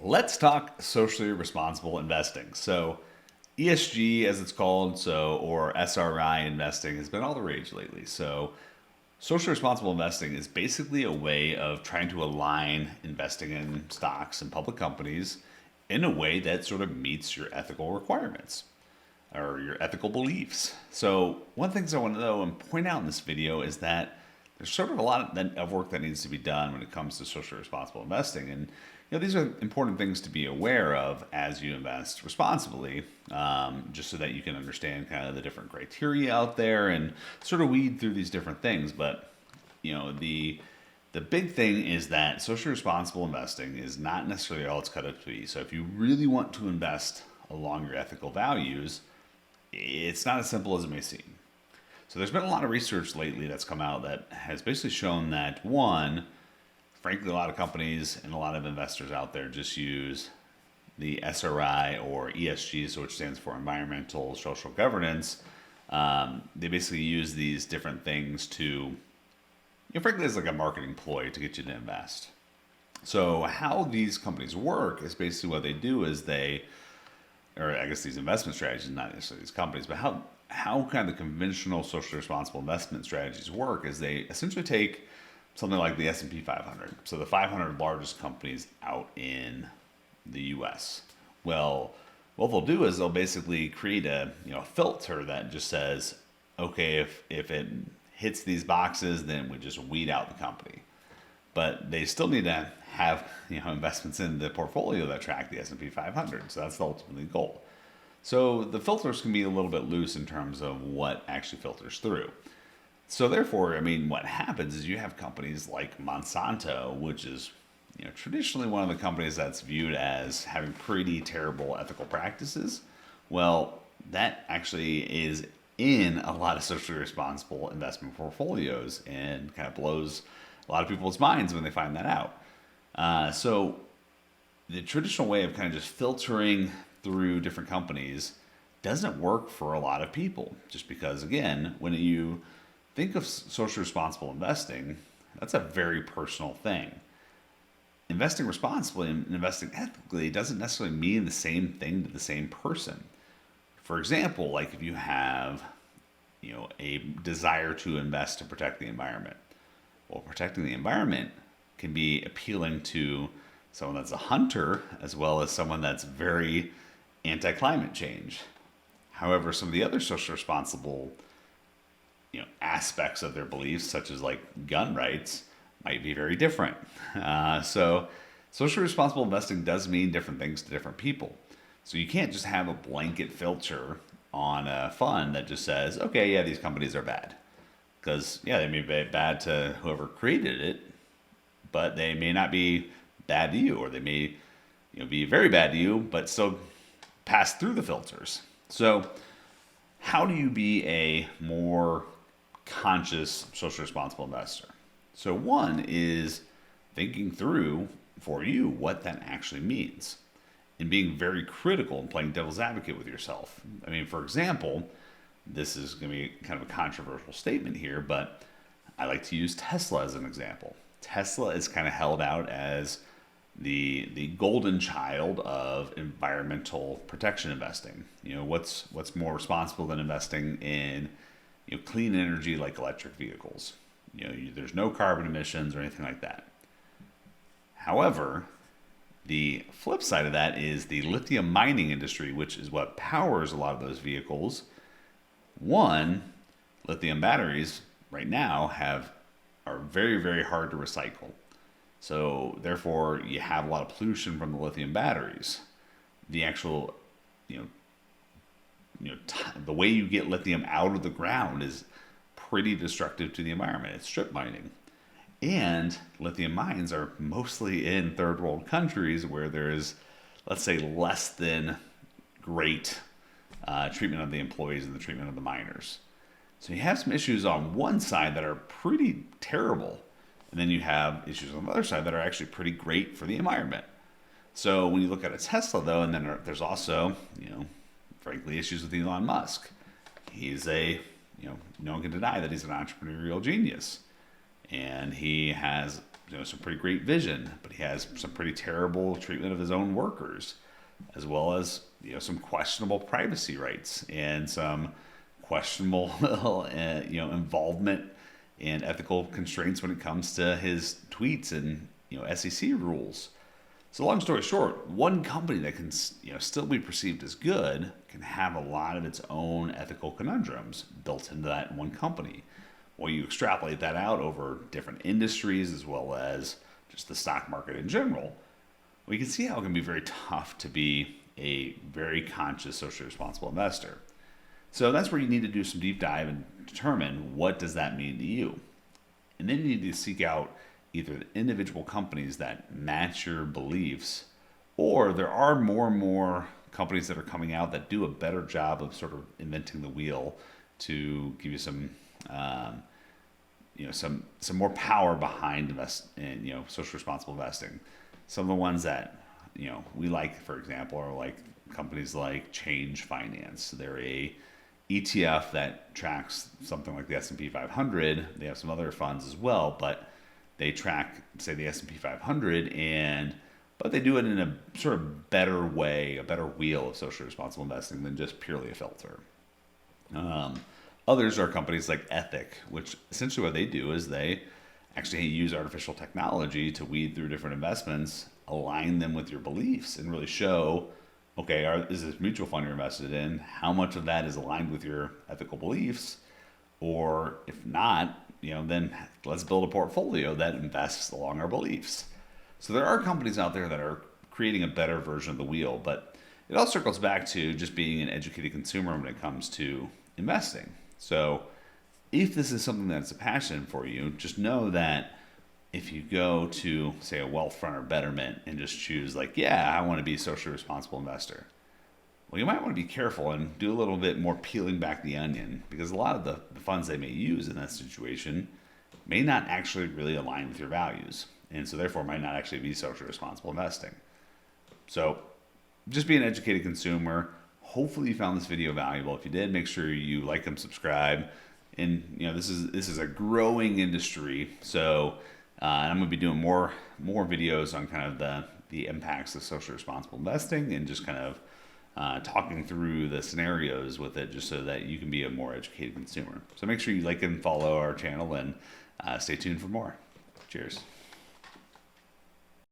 Let's talk socially responsible investing. So, ESG, as it's called, or SRI investing, has been all the rage lately. So, socially responsible investing is basically a way of trying to align investing in stocks and public companies in a way that sort of meets your ethical requirements or your ethical beliefs. So, one of the things I want to know and point out in this video is that there's sort of a lot of work that needs to be done when it comes to socially responsible investing. And these are important things to be aware of as you invest responsibly, just so that you can understand kind of the different criteria out there and sort of weed through these different things. But the big thing is that socially responsible investing is not necessarily all it's cut up to be. So if you really want to invest along your ethical values, it's not as simple as it may seem. So there's been a lot of research lately that's come out that has basically shown that, one, frankly, a lot of companies and a lot of investors out there just use the SRI or ESG, so which stands for environmental social governance. They basically use these different things to, frankly, it's like a marketing ploy to get you to invest. So how these companies work is basically what they do is or I guess these investment strategies, not necessarily these companies, but how kind of the conventional socially responsible investment strategies work is they essentially take something like the S&P 500, so the 500 largest companies out in the U.S. Well, what they'll do is they'll basically create a filter that just says, okay, if it hits these boxes, then we just weed out the company. But they still need to have investments in the portfolio that track the S&P 500. So that's the ultimate goal. So the filters can be a little bit loose in terms of what actually filters through. So therefore, what happens is you have companies like Monsanto, which is traditionally one of the companies that's viewed as having pretty terrible ethical practices. Well, that actually is in a lot of socially responsible investment portfolios and kind of blows a lot of people's minds when they find that out. So the traditional way of kind of just filtering through different companies doesn't work for a lot of people, just because, again, when you think of socially responsible investing, that's a very personal thing. Investing responsibly and investing ethically doesn't necessarily mean the same thing to the same person. For example, like if you have a desire to invest to protect the environment. Well, protecting the environment can be appealing to someone that's a hunter as well as someone that's very anti-climate change. However, some of the other socially responsible aspects of their beliefs, such as like gun rights, might be very different. So socially responsible investing does mean different things to different people. So you can't just have a blanket filter on a fund that just says, okay, yeah, these companies are bad. Because, yeah, they may be bad to whoever created it, but they may not be bad to you, or they may be very bad to you, but still pass through the filters. So how do you be a more conscious, socially responsible investor? So one is thinking through for you what that actually means and being very critical and playing devil's advocate with yourself. For example, this is going to be kind of a controversial statement here, but I like to use Tesla as an example. Tesla is kind of held out as the golden child of environmental protection investing. What's more responsible than investing in clean energy like electric vehicles? There's no carbon emissions or anything like that. However, the flip side of that is the lithium mining industry, which is what powers a lot of those vehicles. One, lithium batteries right now are very, very hard to recycle. So therefore, you have a lot of pollution from the lithium batteries. The actual, the way you get lithium out of the ground is pretty destructive to the environment. It's strip mining. And lithium mines are mostly in third world countries where there's, let's say, less than great treatment of the employees and the treatment of the miners. So you have some issues on one side that are pretty terrible. And then you have issues on the other side that are actually pretty great for the environment. So when you look at a Tesla, though, and then there's also, frankly, issues with Elon Musk. He's no one can deny that he's an entrepreneurial genius. And he has some pretty great vision, but he has some pretty terrible treatment of his own workers, as well as some questionable privacy rights and some questionable involvement and ethical constraints when it comes to his tweets and SEC rules. So long story short, one company that can still be perceived as good can have a lot of its own ethical conundrums built into that one company. Well, you extrapolate that out over different industries as well as just the stock market in general, we can see how it can be very tough to be a very conscious, socially responsible investor. So that's where you need to do some deep dive and determine what does that mean to you. And then you need to seek out either the individual companies that match your beliefs, or there are more and more companies that are coming out that do a better job of sort of inventing the wheel to give you some more power behind social responsible investing. Some of the ones that we like, for example, are like companies like Change Finance. They're a ETF that tracks something like the S&P 500. They have some other funds as well, but they track, say, the S&P 500, but they do it in a sort of better way, a better wheel of socially responsible investing than just purely a filter. Others are companies like Ethic, which essentially what they do is they actually use artificial technology to weed through different investments, align them with your beliefs, and really show, okay, is this mutual fund you're invested in, how much of that is aligned with your ethical beliefs? Or if not, then let's build a portfolio that invests along our beliefs. So there are companies out there that are creating a better version of the wheel, but it all circles back to just being an educated consumer when it comes to investing. So if this is something that's a passion for you, just know that if you go to, say, a Wealthfront or Betterment and just choose I want to be a socially responsible investor, well, you might want to be careful and do a little bit more peeling back the onion, because a lot of the funds they may use in that situation may not actually really align with your values, and so therefore might not actually be socially responsible investing. So just be an educated consumer. Hopefully you found this video valuable. If you did, make sure you like and subscribe. And this is a growing industry, so and I'm going to be doing more videos on kind of the impacts of socially responsible investing, and just kind of talking through the scenarios with it, just so that you can be a more educated consumer. So make sure you like and follow our channel, and stay tuned for more. Cheers.